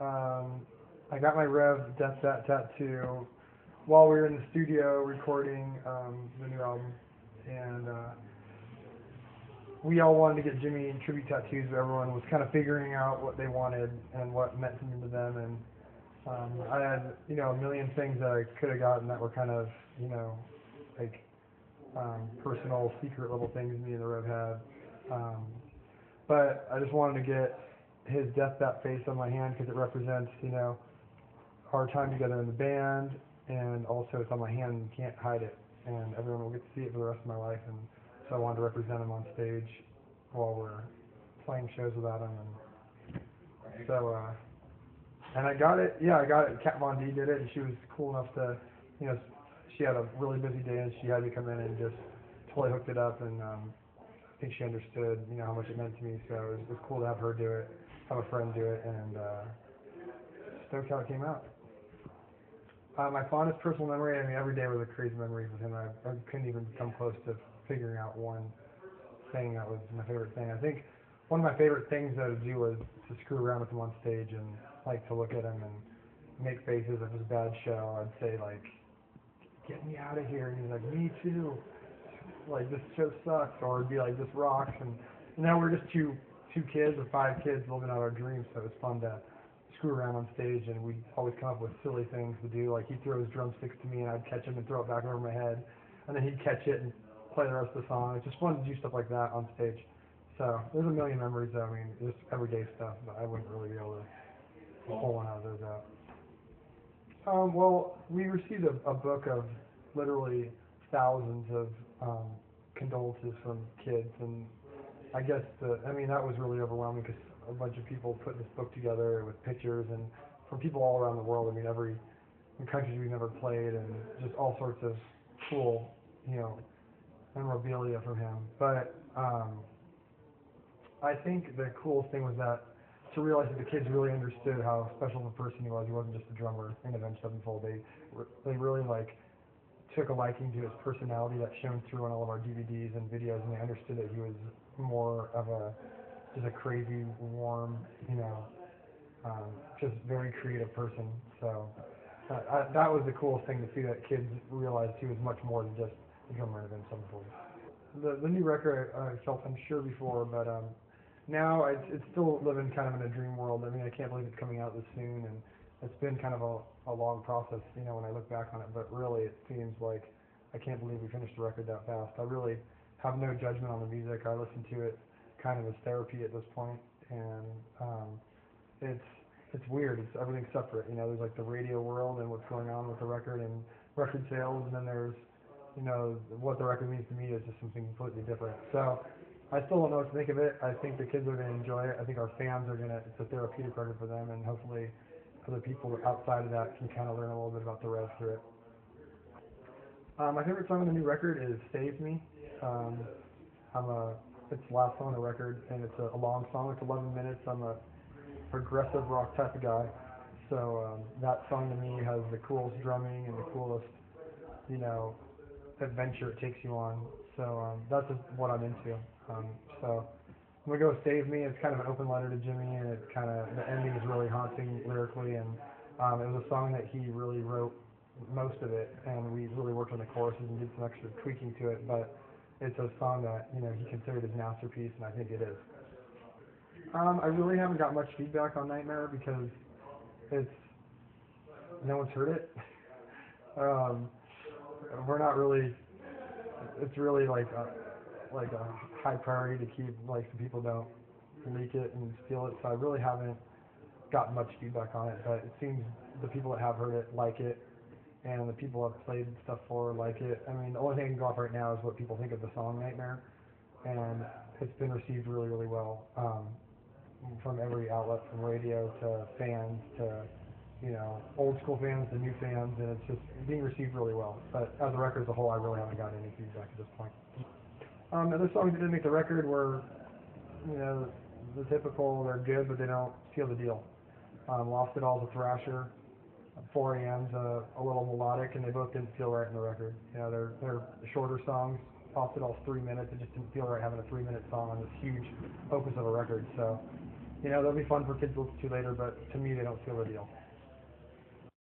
I got my Rev Death That tattoo while we were in the studio recording the new album, and we all wanted to get Jimmy tribute tattoos, but everyone was kind of figuring out what they wanted and what meant something to them, and I had, a million things that I could have gotten that were kind of, like personal, secret little things me and the Rev had. But I just wanted to get his Death That face on my hand because it represents, our time together in the band, and also it's on my hand and you can't hide it, and everyone will get to see it for the rest of my life, and so I wanted to represent him on stage while we're playing shows without him, and so, and I got it, Kat Von D did it, and she was cool enough to, she had a really busy day, and she had me come in and just totally hooked it up, and I think she understood, how much it meant to me, so it was cool to have her do it, have a friend do it, and stoked how it came out. My fondest personal memory, every day was a crazy memory with him. I couldn't even come close to figuring out one thing that was my favorite thing. I think one of my favorite things that I would do was to screw around with him on stage and like to look at him and make faces. If it was a bad show, I'd say like, "Get me out of here," and he's like, "Me too." Like, this show sucks, or it'd be like, "This rocks," and we're just two kids or 5 kids living out our dreams, so it was fun to screw around on stage, and we'd always come up with silly things to do, like he'd throw his drumsticks to me and I'd catch him and throw it back over my head, and then he'd catch it and play the rest of the song. It's just fun to do stuff like that on stage. So there's a million memories, just everyday stuff, but I wouldn't really be able to pull one out of those out. Well, we received a book of literally thousands of condolences from kids, and I guess that was really overwhelming because a bunch of people put this book together with pictures and from people all around the world. In countries we've never played, and just all sorts of cool, memorabilia from him. But I think the coolest thing was that to realize that the kids really understood how special of a person he was. He wasn't just a drummer in Avenged Sevenfold. They really took a liking to his personality that shone through on all of our DVDs and videos, and they understood that he was more of just a crazy, warm, just very creative person. So that was the coolest thing to see, that kids realized he was much more than just a drummer in Avenged Sevenfold. The new record, I felt unsure before, but now it's still living kind of in a dream world. I can't believe it's coming out this soon, and it's been kind of a long process, when I look back on it, but really it seems like I can't believe we finished the record that fast. I really have no judgment on the music. I listen to it kind of as therapy at this point, and it's weird. Everything's separate. There's like the radio world and what's going on with the record and record sales, and then there's what the record means to me is just something completely different. So I still don't know what to think of it. I think the kids are going to enjoy it. I think our fans are going to. It's a therapeutic record for them, and hopefully other people outside of that can kind of learn a little bit about the Rev through it. My favorite song on the new record is "Save Me." It's the last song on the record, and it's a long song. It's 11 minutes. I'm a progressive rock type of guy, so that song to me has the coolest drumming and the coolest, adventure it takes you on. So that's just what I'm into. So I'm gonna go with "Save Me." It's kind of an open letter to Jimmy, and the ending is really haunting lyrically, and it was a song that he really wrote most of it, and we really worked on the choruses and did some extra tweaking to it, but it's a song that he considered his masterpiece, and I think it is. I really haven't got much feedback on Nightmare because no one's heard it. We're not really. It's really like a high priority to keep, so people don't leak it and steal it. So I really haven't gotten much feedback on it, but it seems the people that have heard it like it, and the people I've played stuff for like it. The only thing I can go off right now is what people think of the song Nightmare, and it's been received really, really well from every outlet, from radio to fans to old school fans to new fans, and it's just being received really well. But as a record as a whole, I really haven't gotten any feedback at this point. Other songs that didn't make the record were, the typical, they're good, but they don't seal the deal. Lost It All's a thrasher. 4 a.m.'s a little melodic, and they both didn't feel right in the record. They're shorter songs. Lost It All's 3 minutes. It just didn't feel right having a 3-minute song on this huge opus of a record. So You know, they'll be fun for kids to listen to later, but to me, they don't seal the deal.